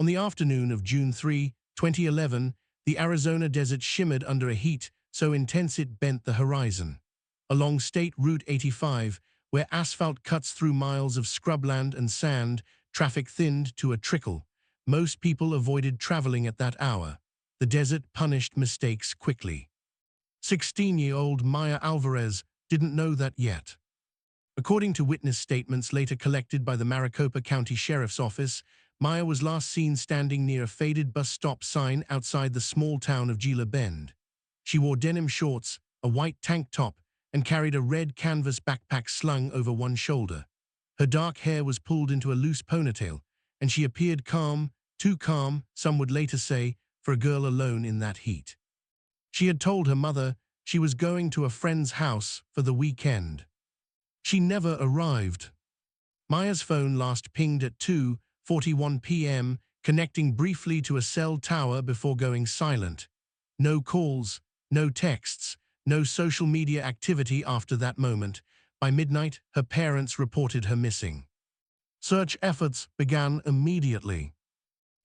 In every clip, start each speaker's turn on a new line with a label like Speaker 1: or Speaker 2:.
Speaker 1: On the afternoon of June 3, 2011, the Arizona desert shimmered under a heat so intense it bent the horizon. Along State Route 85, where asphalt cuts through miles of scrubland and sand, traffic thinned to a trickle. Most people avoided traveling at that hour. The desert punished mistakes quickly. 16-year-old Maya Alvarez didn't know that yet. According to witness statements later collected by the Maricopa County Sheriff's Office, Maya was last seen standing near a faded bus stop sign outside the small town of Gila Bend. She wore denim shorts, a white tank top, and carried a red canvas backpack slung over one shoulder. Her dark hair was pulled into a loose ponytail, and she appeared calm, too calm, some would later say, for a girl alone in that heat. She had told her mother she was going to a friend's house for the weekend. She never arrived. Maya's phone last pinged at 2:41 p.m., connecting briefly to a cell tower before going silent. No calls, no texts, no social media activity after that moment. By midnight, her parents reported her missing. Search efforts began immediately.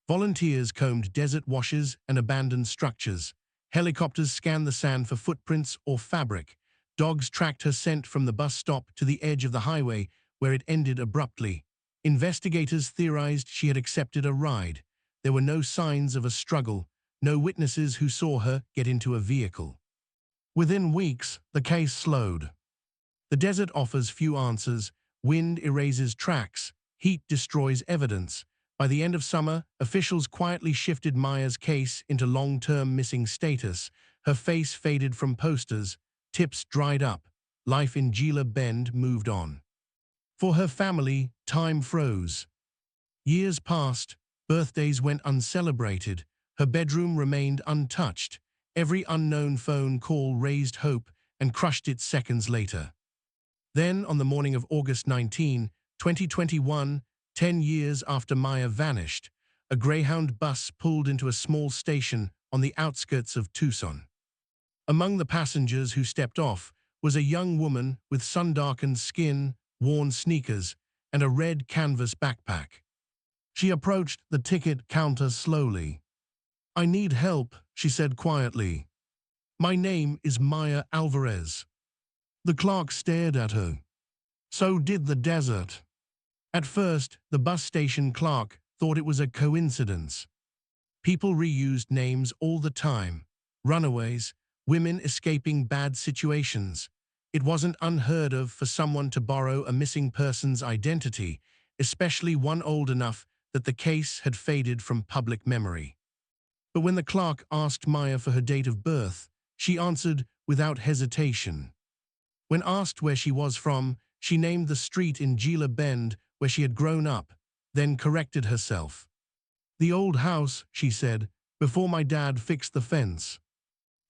Speaker 1: Volunteers combed desert washes and abandoned structures. Helicopters scanned the sand for footprints or fabric. Dogs tracked her scent from the bus stop to the edge of the highway, where it ended abruptly. Investigators theorized she had accepted a ride. There were no signs of a struggle, no witnesses who saw her get into a vehicle. Within weeks, the case slowed. The desert offers few answers. Wind erases tracks. Heat destroys evidence. By the end of summer, officials quietly shifted Maya's case into long-term missing status. Her face faded from posters. Tips dried up. Life in Gila Bend moved on. For her family, time froze. Years passed. Birthdays went uncelebrated. Her bedroom remained untouched. Every unknown phone call raised hope and crushed it seconds later. Then, on the morning of August 19, 2021, 10 years after Maya vanished, a Greyhound bus pulled into a small station on the outskirts of Tucson. Among the passengers who stepped off was a young woman with sun-darkened skin, worn sneakers, and a red canvas backpack. She approached the ticket counter slowly. "I need help," she said quietly. "My name is Maya Alvarez." The clerk stared at her. So did the desert. At first, the bus station clerk thought it was a coincidence. People reused names all the time. Runaways, women escaping bad situations. It wasn't unheard of for someone to borrow a missing person's identity, especially one old enough that the case had faded from public memory. But when the clerk asked Maya for her date of birth, she answered without hesitation. When asked where she was from, she named the street in Gila Bend where she had grown up, then corrected herself. "The old house," she said, "before my dad fixed the fence."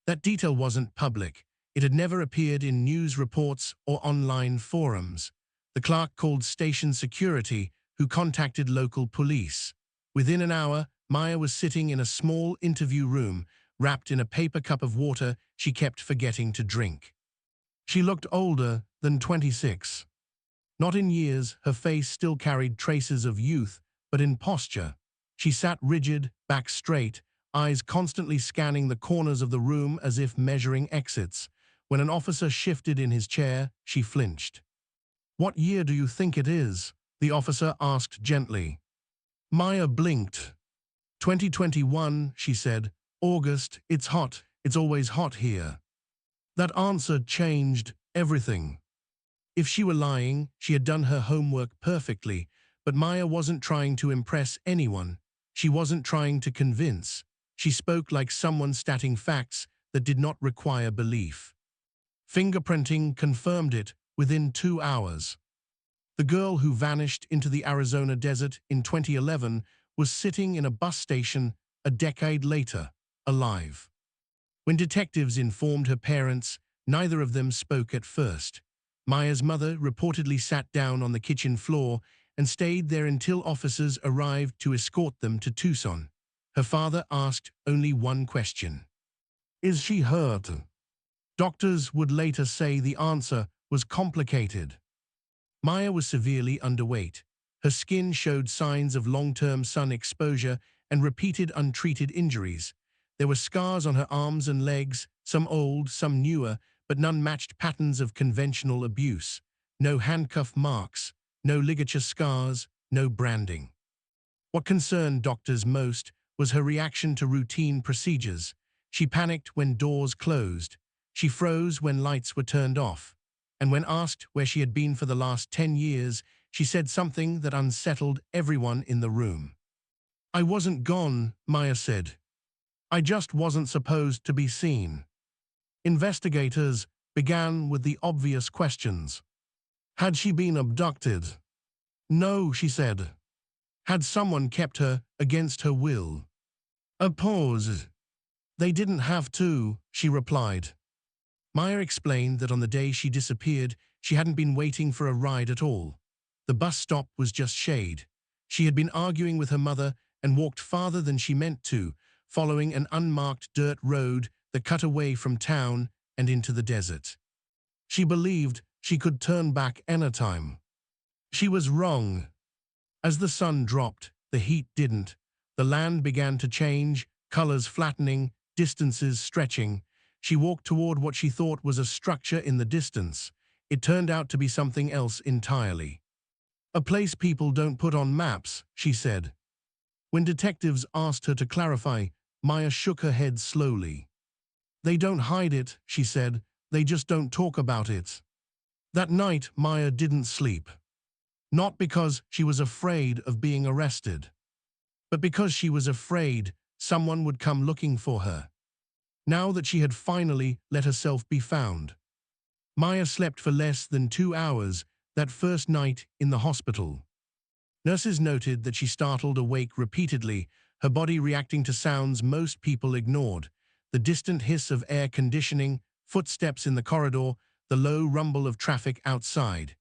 Speaker 1: That detail wasn't public. It had never appeared in news reports or online forums. The clerk called station security, who contacted local police. Within an hour, Maya was sitting in a small interview room, wrapped in a paper cup of water she kept forgetting to drink. She looked older than 26. Not in years, her face still carried traces of youth, but in posture. She sat rigid, back straight, eyes constantly scanning the corners of the room as if measuring exits. When an officer shifted in his chair, she flinched. "What year do you think it is?" the officer asked gently. Maya blinked. 2021, she said. "August, it's hot. It's always hot here." That answer changed everything. If she were lying, she had done her homework perfectly, but Maya wasn't trying to impress anyone. She wasn't trying to convince. She spoke like someone stating facts that did not require belief. Fingerprinting confirmed it within 2 hours. The girl who vanished into the Arizona desert in 2011 was sitting in a bus station a decade later, alive. When detectives informed her parents, neither of them spoke at first. Maya's mother reportedly sat down on the kitchen floor and stayed there until officers arrived to escort them to Tucson. Her father asked only one question. "Is she hurt?" Doctors would later say the answer was complicated. Maya was severely underweight. Her skin showed signs of long-term sun exposure, and repeated untreated injuries. There were scars on her arms and legs, some old, some newer, but none matched patterns of conventional abuse. No handcuff marks, no ligature scars, no branding. What concerned doctors most was her reaction to routine procedures. She panicked when doors closed. She froze when lights were turned off. And when asked where she had been for the last 10 years, she said something that unsettled everyone in the room. "I wasn't gone," Maya said. "I just wasn't supposed to be seen." Investigators began with the obvious questions. Had she been abducted? No, she said. Had someone kept her against her will? A pause. They didn't have to, she replied. Maya explained that on the day she disappeared, she hadn't been waiting for a ride at all. The bus stop was just shade. She had been arguing with her mother and walked farther than she meant to, following an unmarked dirt road that cut away from town and into the desert. She believed she could turn back anytime. She was wrong. As the sun dropped, the heat didn't. The land began to change, colors flattening, distances stretching. She walked toward what she thought was a structure in the distance. It turned out to be something else entirely. A place people don't put on maps, she said. When detectives asked her to clarify, Maya shook her head slowly. They don't hide it, she said. They just don't talk about it. That night, Maya didn't sleep. Not because she was afraid of being arrested, but because she was afraid someone would come looking for her. Now that she had finally let herself be found. Maya slept for less than 2 hours that first night in the hospital. Nurses noted that she startled awake repeatedly, her body reacting to sounds most people ignored. The distant hiss of air conditioning, footsteps in the corridor, the low rumble of traffic outside.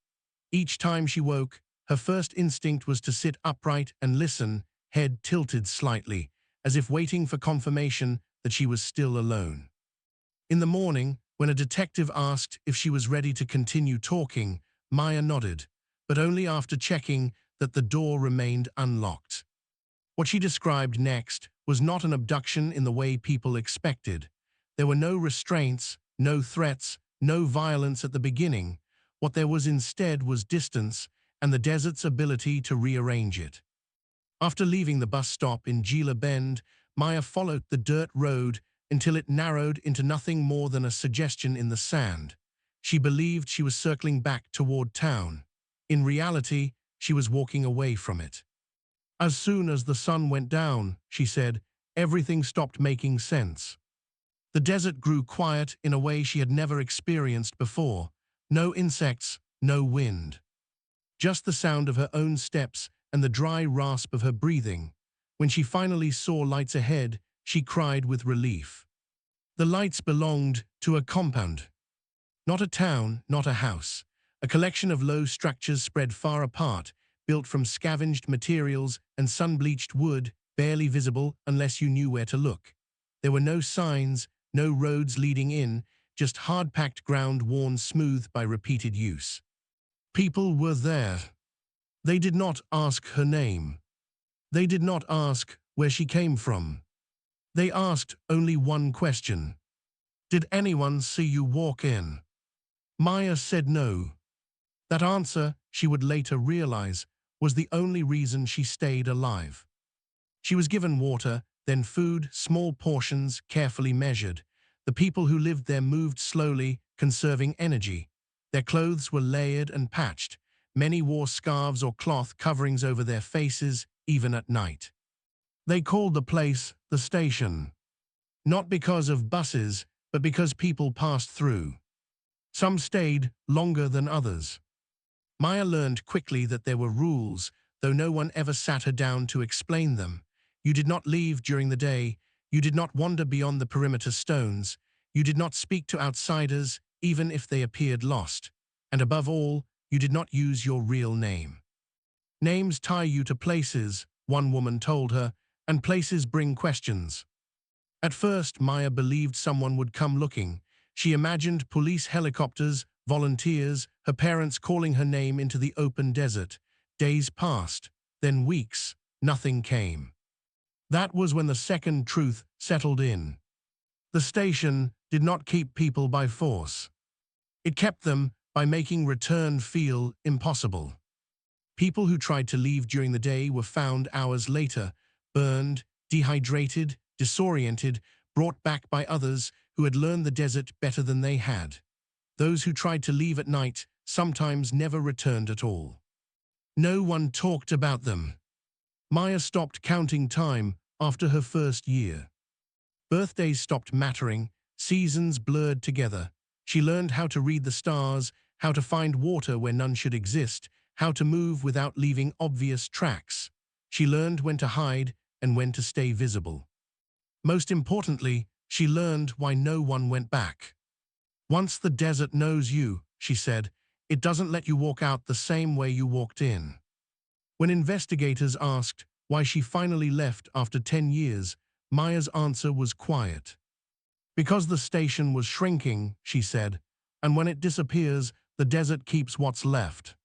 Speaker 1: Each time she woke, her first instinct was to sit upright and listen, head tilted slightly, as if waiting for confirmation that she was still alone. In the morning, when a detective asked if she was ready to continue talking, Maya nodded, but only after checking that the door remained unlocked. What she described next was not an abduction in the way people expected. There were no restraints, no threats, no violence at the beginning. What there was instead was distance and the desert's ability to rearrange it. After leaving the bus stop in Gila Bend, Maya followed the dirt road until it narrowed into nothing more than a suggestion in the sand. She believed she was circling back toward town. In reality, she was walking away from it. As soon as the sun went down, she said, everything stopped making sense. The desert grew quiet in a way she had never experienced before. No insects, no wind. Just the sound of her own steps and the dry rasp of her breathing. When she finally saw lights ahead, she cried with relief. The lights belonged to a compound. Not a town, not a house. A collection of low structures spread far apart, built from scavenged materials and sun-bleached wood, barely visible unless you knew where to look. There were no signs, no roads leading in, just hard-packed ground worn smooth by repeated use. People were there. They did not ask her name. They did not ask where she came from. They asked only one question. Did anyone see you walk in? Maya said no. That answer, she would later realize, was the only reason she stayed alive. She was given water, then food, small portions, carefully measured. The people who lived there moved slowly, conserving energy. Their clothes were layered and patched. Many wore scarves or cloth coverings over their faces, even at night. They called the place the station. Not because of buses, but because people passed through. Some stayed longer than others. Maya learned quickly that there were rules, though no one ever sat her down to explain them. You did not leave during the day. You did not wander beyond the perimeter stones. You did not speak to outsiders, even if they appeared lost. And above all, you did not use your real name. Names tie you to places, one woman told her, and places bring questions. At first, Maya believed someone would come looking. She imagined police helicopters, volunteers, her parents calling her name into the open desert. Days passed, then weeks, nothing came. That was when the second truth settled in. The station did not keep people by force. It kept them by making return feel impossible. People who tried to leave during the day were found hours later, burned, dehydrated, disoriented, brought back by others who had learned the desert better than they had. Those who tried to leave at night sometimes never returned at all. No one talked about them. Maya stopped counting time after her first year. Birthdays stopped mattering, seasons blurred together. She learned how to read the stars, how to find water where none should exist, how to move without leaving obvious tracks. She learned when to hide and when to stay visible. Most importantly, she learned why no one went back. Once the desert knows you, she said, it doesn't let you walk out the same way you walked in. When investigators asked why she finally left after 10 years, Maya's answer was quiet. Because the station was shrinking, she said, and when it disappears, the desert keeps what's left.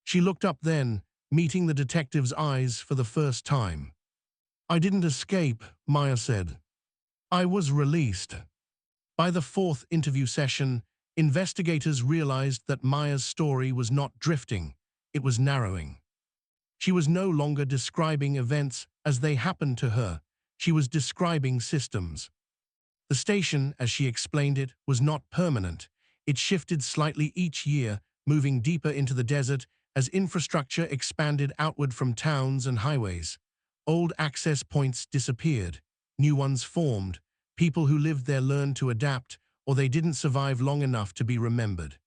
Speaker 1: She looked up then, meeting the detective's eyes for the first time. I didn't escape, Maya said. I was released. By the fourth interview session, investigators realized that Maya's story was not drifting, it was narrowing. She was no longer describing events as they happened to her, she was describing systems. The station, as she explained it, was not permanent. It shifted slightly each year, moving deeper into the desert as infrastructure expanded outward from towns and highways. Old access points disappeared, new ones formed. People who lived there learned to adapt, or they didn't survive long enough to be remembered.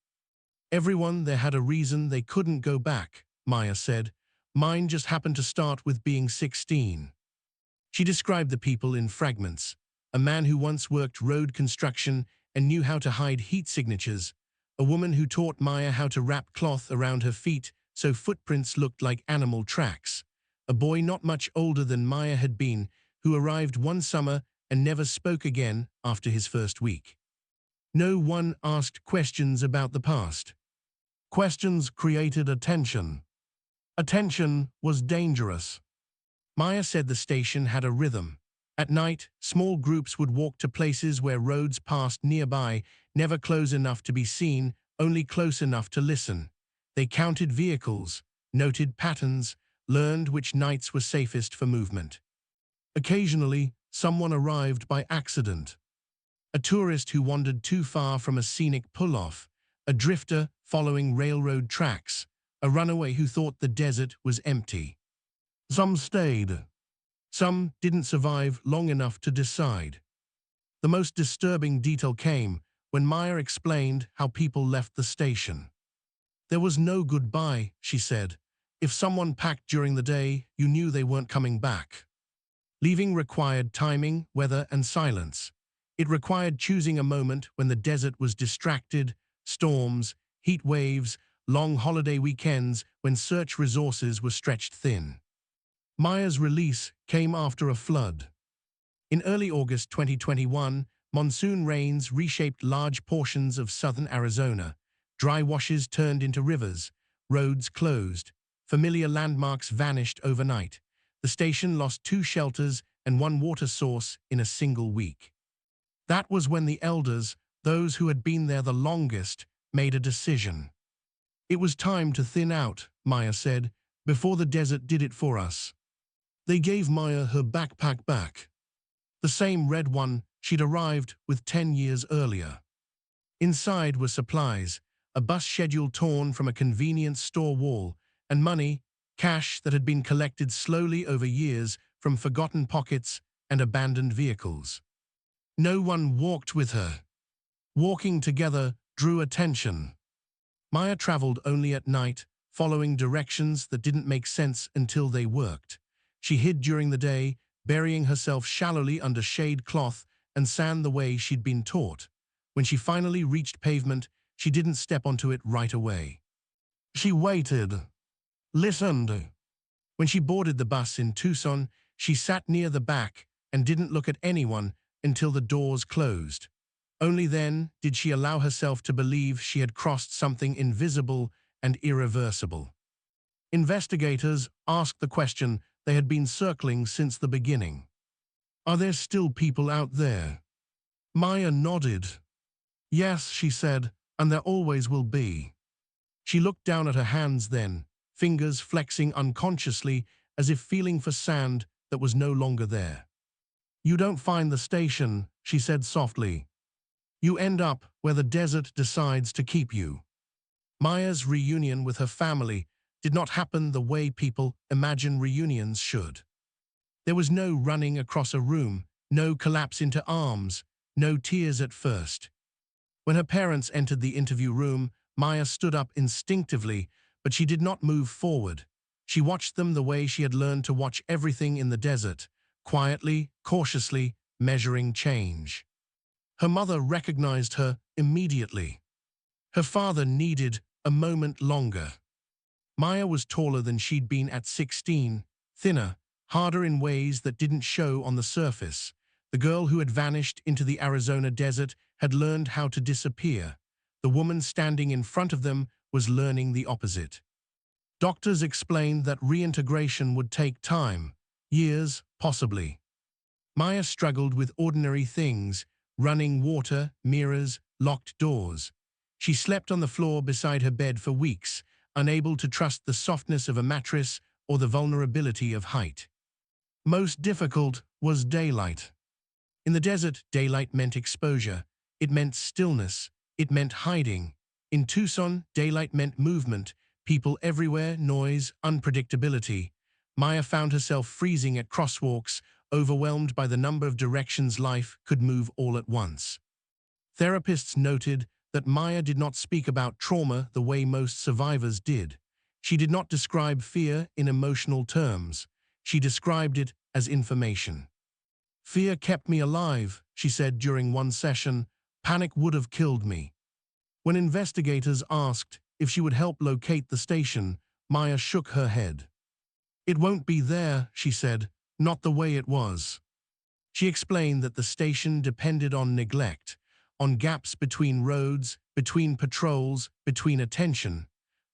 Speaker 1: Everyone there had a reason they couldn't go back, Maya said. Mine just happened to start with being 16. She described the people in fragments. A man who once worked road construction and knew how to hide heat signatures. A woman who taught Maya how to wrap cloth around her feet so footprints looked like animal tracks. A boy not much older than Maya had been, who arrived one summer and never spoke again after his first week. No one asked questions about the past. Questions created attention. Attention was dangerous. Maya said the station had a rhythm. At night, small groups would walk to places where roads passed nearby, never close enough to be seen, only close enough to listen. They counted vehicles, noted patterns, learned which nights were safest for movement. Occasionally, someone arrived by accident. A tourist who wandered too far from a scenic pull-off, a drifter following railroad tracks, a runaway who thought the desert was empty. Some stayed. Some didn't survive long enough to decide. The most disturbing detail came when Maya explained how people left the station. There was no goodbye, she said. If someone packed during the day, you knew they weren't coming back. Leaving required timing, weather, and silence. It required choosing a moment when the desert was distracted, storms, heat waves, long holiday weekends when search resources were stretched thin. Maya's release came after a flood. In early August 2021, monsoon rains reshaped large portions of southern Arizona. Dry washes turned into rivers, roads closed, familiar landmarks vanished overnight. The station lost 2 shelters and 1 water source in a single week. That was when the elders, those who had been there the longest, made a decision. It was time to thin out, Maya said, before the desert did it for us. They gave Maya her backpack back. The same red one she'd arrived with 10 years earlier. Inside were supplies, a bus schedule torn from a convenience store wall, and money, cash that had been collected slowly over years from forgotten pockets and abandoned vehicles. No one walked with her. Walking together drew attention. Maya traveled only at night, following directions that didn't make sense until they worked. She hid during the day, burying herself shallowly under shade cloth and sand the way she'd been taught. When she finally reached pavement, she didn't step onto it right away. She waited, listened. When she boarded the bus in Tucson, she sat near the back and didn't look at anyone until the doors closed. Only then did she allow herself to believe she had crossed something invisible and irreversible. Investigators asked the question they had been circling since the beginning. Are there still people out there? Maya nodded. Yes, she said, and there always will be. She looked down at her hands then, fingers flexing unconsciously as if feeling for sand that was no longer there. You don't find the station, she said softly. You end up where the desert decides to keep you. Maya's reunion with her family did not happen the way people imagine reunions should. There was no running across a room, no collapse into arms, no tears at first. When her parents entered the interview room, Maya stood up instinctively, but she did not move forward. She watched them the way she had learned to watch everything in the desert, quietly, cautiously, measuring change. Her mother recognized her immediately. Her father needed a moment longer. Maya was taller than she'd been at 16, thinner, harder in ways that didn't show on the surface. The girl who had vanished into the Arizona desert had learned how to disappear. The woman standing in front of them was learning the opposite. Doctors explained that reintegration would take time, years, possibly. Maya struggled with ordinary things, running water, mirrors, locked doors. She slept on the floor beside her bed for weeks, unable to trust the softness of a mattress or the vulnerability of height. Most difficult was daylight. In the desert, daylight meant exposure. It meant stillness. It meant hiding. In Tucson, daylight meant movement, people everywhere, noise, unpredictability. Maya found herself freezing at crosswalks, overwhelmed by the number of directions life could move all at once. Therapists noted that Maya did not speak about trauma the way most survivors did. She did not describe fear in emotional terms. She described it as information. Fear kept me alive, she said during one session. Panic would have killed me. When investigators asked if she would help locate the station, Maya shook her head. It won't be there, she said, not the way it was. She explained that the station depended on neglect, on gaps between roads, between patrols, between attention.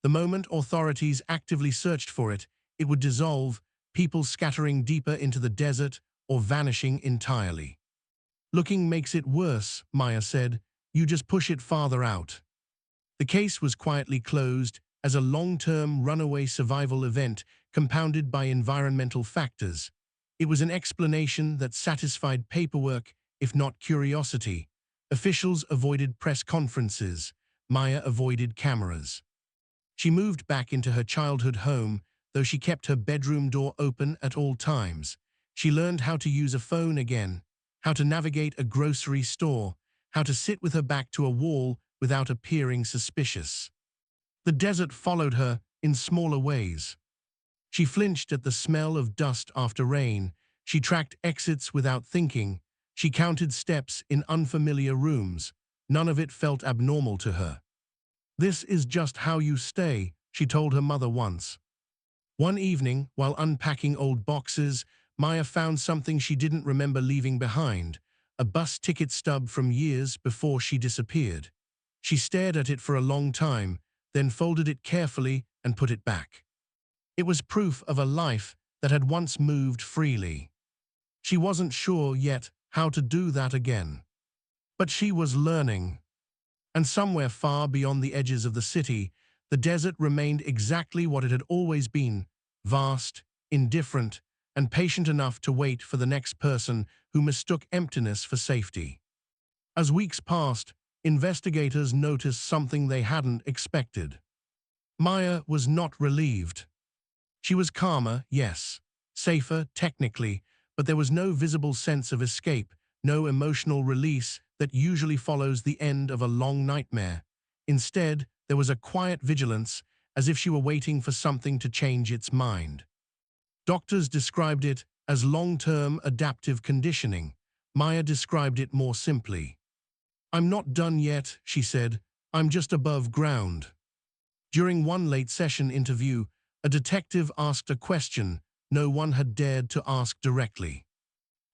Speaker 1: The moment authorities actively searched for it, it would dissolve, people scattering deeper into the desert or vanishing entirely. Looking makes it worse, Maya said. You just push it farther out. The case was quietly closed as a long-term runaway survival event compounded by environmental factors. It was an explanation that satisfied paperwork, if not curiosity. Officials avoided press conferences. Maya avoided cameras. She moved back into her childhood home, though she kept her bedroom door open at all times. She learned how to use a phone again, how to navigate a grocery store, how to sit with her back to a wall without appearing suspicious. The desert followed her in smaller ways. She flinched at the smell of dust after rain. She tracked exits without thinking. She counted steps in unfamiliar rooms. None of it felt abnormal to her. This is just how you stay, she told her mother once. One evening, while unpacking old boxes, Maya found something she didn't remember leaving behind, a bus ticket stub from years before she disappeared. She stared at it for a long time, then folded it carefully and put it back. It was proof of a life that had once moved freely. She wasn't sure yet how to do that again. But she was learning. And somewhere far beyond the edges of the city, the desert remained exactly what it had always been, vast, indifferent, and patient enough to wait for the next person who mistook emptiness for safety. As weeks passed, investigators noticed something they hadn't expected. Maya was not relieved. She was calmer, yes, safer, technically, but there was no visible sense of escape, no emotional release that usually follows the end of a long nightmare. Instead, there was a quiet vigilance, as if she were waiting for something to change its mind. Doctors described it as long-term adaptive conditioning. Maya described it more simply. I'm not done yet, she said. I'm just above ground. During one late-session interview, a detective asked a question no one had dared to ask directly.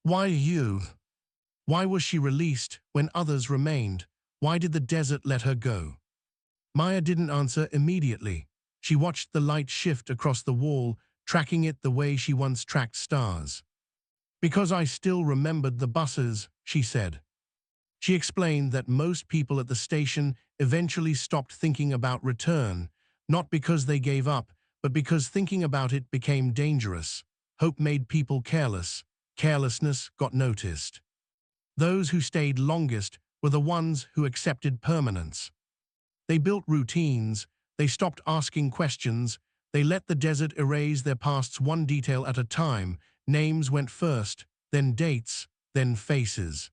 Speaker 1: Why you? Why was she released when others remained? Why did the desert let her go? Maya didn't answer immediately. She watched the light shift across the wall, tracking it the way she once tracked stars. Because I still remembered the buses, she said. She explained that most people at the station eventually stopped thinking about return, not because they gave up, but because thinking about it became dangerous. Hope made people careless. Carelessness got noticed. Those who stayed longest were the ones who accepted permanence. They built routines, they stopped asking questions, they let the desert erase their pasts one detail at a time. Names went first, then dates, then faces.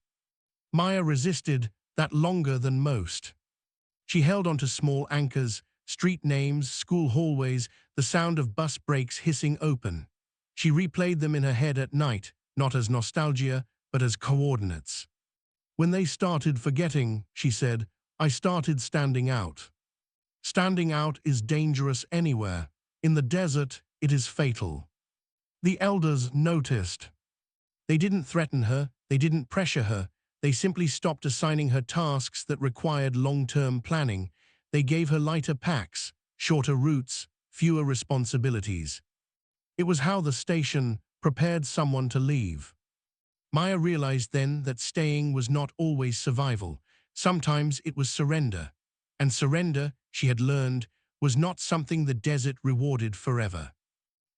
Speaker 1: Maya resisted that longer than most. She held onto small anchors, street names, school hallways, the sound of bus brakes hissing open. She replayed them in her head at night, not as nostalgia, but as coordinates. When they started forgetting, she said, I started standing out. Standing out is dangerous anywhere. In the desert, it is fatal. The elders noticed. They didn't threaten her, they didn't pressure her, they simply stopped assigning her tasks that required long-term planning. They gave her lighter packs, shorter routes, fewer responsibilities. It was how the station prepared someone to leave. Maya realized then that staying was not always survival. Sometimes it was surrender. And surrender, she had learned, was not something the desert rewarded forever.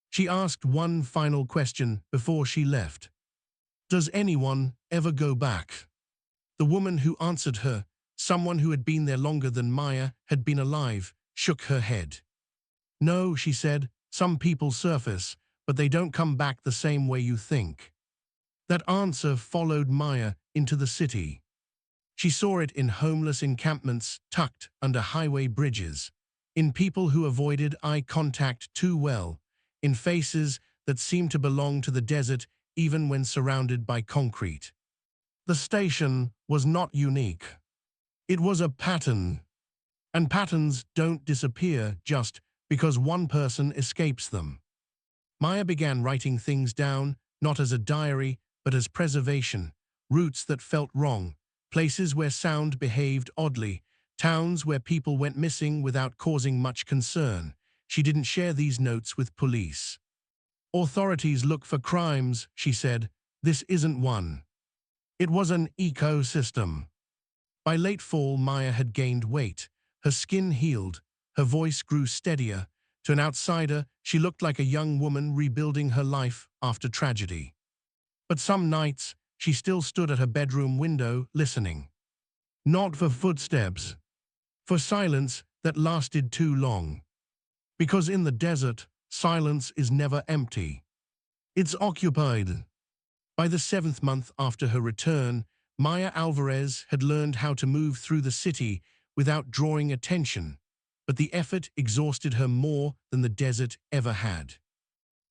Speaker 1: She asked one final question before she left. Does anyone ever go back? The woman who answered her, someone who had been there longer than Maya had been alive, shook her head. No, she said, some people surface, but they don't come back the same way you think. That answer followed Maya into the city. She saw it in homeless encampments tucked under highway bridges, in people who avoided eye contact too well, in faces that seemed to belong to the desert even when surrounded by concrete. The station was not unique. It was a pattern. And patterns don't disappear just because one person escapes them. Maya began writing things down, not as a diary, but as preservation, routes that felt wrong, places where sound behaved oddly, towns where people went missing without causing much concern. She didn't share these notes with police. Authorities look for crimes, she said. This isn't one. It was an ecosystem. By late fall, Maya had gained weight. Her skin healed. Her voice grew steadier. To an outsider, she looked like a young woman rebuilding her life after tragedy. But some nights, she still stood at her bedroom window, listening. Not for footsteps. For silence that lasted too long. Because in the desert, silence is never empty. It's occupied. By the 7th month after her return, Maya Alvarez had learned how to move through the city without drawing attention, but the effort exhausted her more than the desert ever had.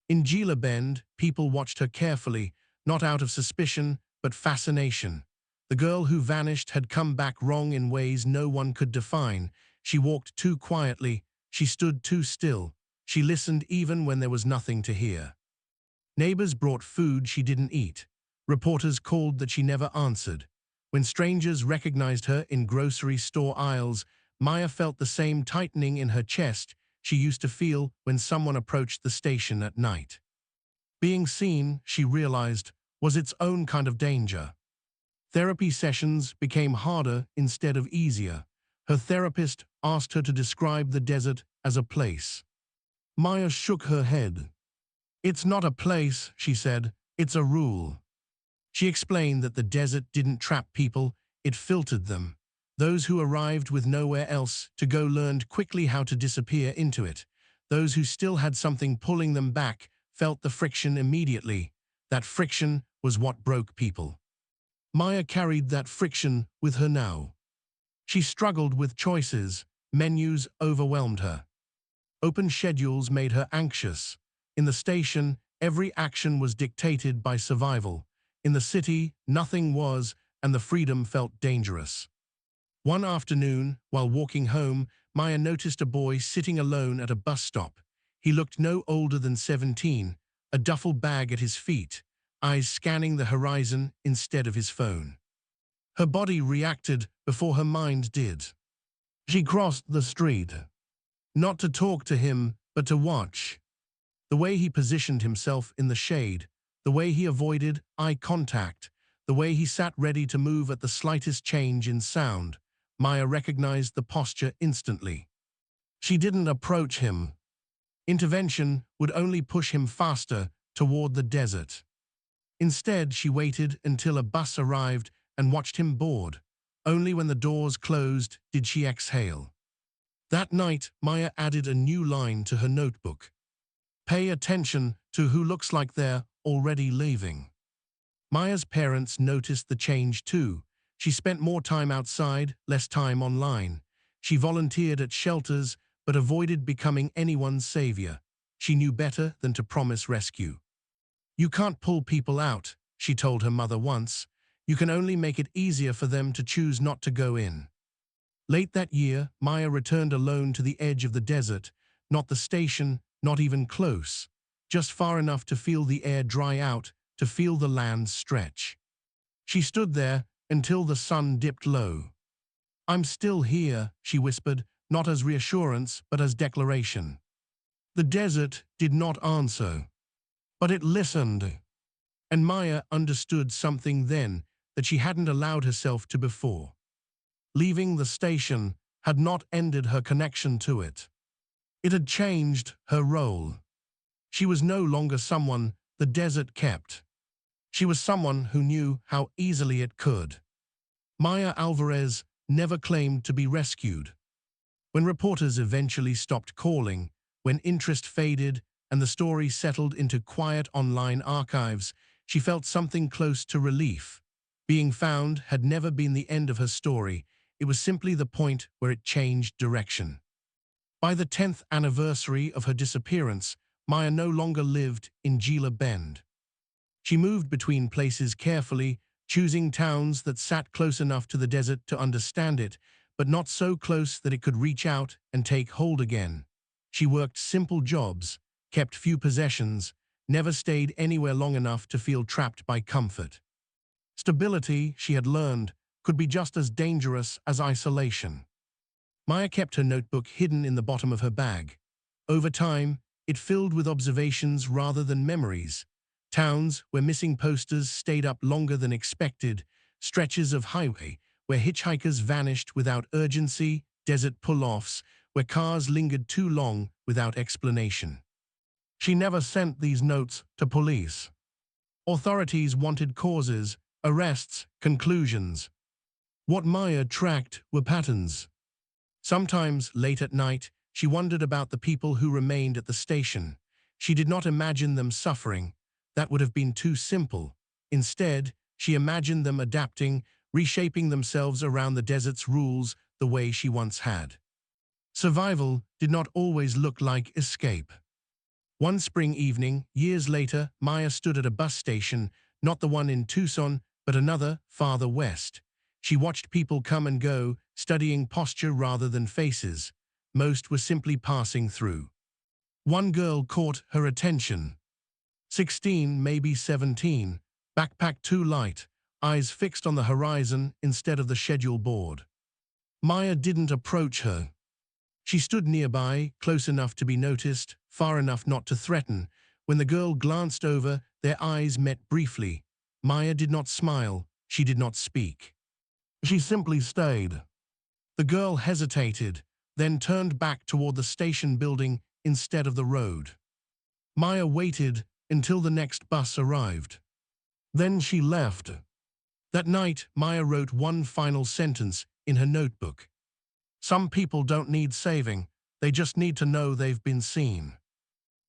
Speaker 1: In Gila Bend, people watched her carefully, not out of suspicion, but fascination. The girl who vanished had come back wrong in ways no one could define. She walked too quietly, she stood too still, she listened even when there was nothing to hear. Neighbors brought food she didn't eat. Reporters called that she never answered. When strangers recognized her in grocery store aisles, Maya felt the same tightening in her chest she used to feel when someone approached the station at night. Being seen, she realized, was its own kind of danger. Therapy sessions became harder instead of easier. Her therapist asked her to describe the desert as a place. Maya shook her head. It's not a place, she said, it's a rule. She explained that the desert didn't trap people, it filtered them. Those who arrived with nowhere else to go learned quickly how to disappear into it. Those who still had something pulling them back felt the friction immediately. That friction was what broke people. Maya carried that friction with her now. She struggled with choices, menus overwhelmed her. Open schedules made her anxious. In the station, every action was dictated by survival. In the city, nothing was, and the freedom felt dangerous. One afternoon, while walking home, Maya noticed a boy sitting alone at a bus stop. He looked no older than 17, a duffel bag at his feet, eyes scanning the horizon instead of his phone. Her body reacted before her mind did. She crossed the street. Not to talk to him, but to watch. The way he positioned himself in the shade, the way he avoided eye contact, the way he sat ready to move at the slightest change in sound, Maya recognized the posture instantly. She didn't approach him. Intervention would only push him faster toward the desert. Instead, she waited until a bus arrived and watched him board. Only when the doors closed did she exhale. That night, Maya added a new line to her notebook. Pay attention to who looks like they're already leaving. Maya's parents noticed the change too. She spent more time outside, less time online. She volunteered at shelters, but avoided becoming anyone's savior. She knew better than to promise rescue. You can't pull people out, she told her mother once. You can only make it easier for them to choose not to go in. Late that year, Maya returned alone to the edge of the desert, not the station, not even close, just far enough to feel the air dry out, to feel the land stretch. She stood there until the sun dipped low. I'm still here, she whispered, not as reassurance, but as declaration. The desert did not answer, but it listened. And Maya understood something then that she hadn't allowed herself to before. Leaving the station had not ended her connection to it. It had changed her role. She was no longer someone the desert kept. She was someone who knew how easily it could. Maya Alvarez never claimed to be rescued. When reporters eventually stopped calling, when interest faded and the story settled into quiet online archives, she felt something close to relief. Being found had never been the end of her story. It was simply the point where it changed direction. By the 10th anniversary of her disappearance, Maya no longer lived in Gila Bend. She moved between places carefully, choosing towns that sat close enough to the desert to understand it, but not so close that it could reach out and take hold again. She worked simple jobs, kept few possessions, never stayed anywhere long enough to feel trapped by comfort. Stability, she had learned, could be just as dangerous as isolation. Maya kept her notebook hidden in the bottom of her bag. Over time, it filled with observations rather than memories. Towns where missing posters stayed up longer than expected, stretches of highway where hitchhikers vanished without urgency, desert pull-offs where cars lingered too long without explanation. She never sent these notes to police. Authorities wanted causes, arrests, conclusions. What Maya tracked were patterns. Sometimes, late at night, she wondered about the people who remained at the station. She did not imagine them suffering. That would have been too simple. Instead, she imagined them adapting, reshaping themselves around the desert's rules the way she once had. Survival did not always look like escape. One spring evening, years later, Maya stood at a bus station, not the one in Tucson, but another, farther west. She watched people come and go, studying posture rather than faces. Most were simply passing through. One girl caught her attention. 16, maybe 17, backpack too light, eyes fixed on the horizon instead of the schedule board. Maya didn't approach her. She stood nearby, close enough to be noticed, far enough not to threaten. When the girl glanced over, their eyes met briefly. Maya did not smile. She did not speak. She simply stayed. The girl hesitated, then turned back toward the station building instead of the road. Maya waited until the next bus arrived. Then she left. That night, Maya wrote one final sentence in her notebook. Some people don't need saving, they just need to know they've been seen.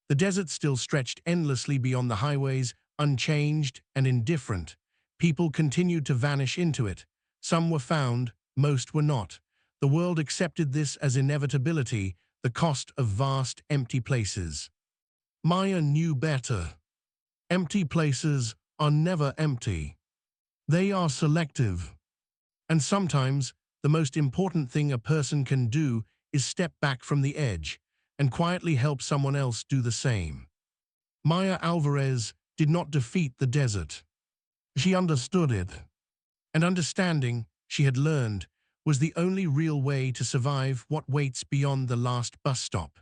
Speaker 1: The desert still stretched endlessly beyond the highways, unchanged and indifferent. People continued to vanish into it. Some were found, most were not. The world accepted this as inevitability, the cost of vast, empty places. Maya knew better. Empty places are never empty. They are selective. And sometimes, the most important thing a person can do is step back from the edge and quietly help someone else do the same. Maya Alvarez did not defeat the desert. She understood it. And understanding, she had learned, was the only real way to survive what waits beyond the last bus stop.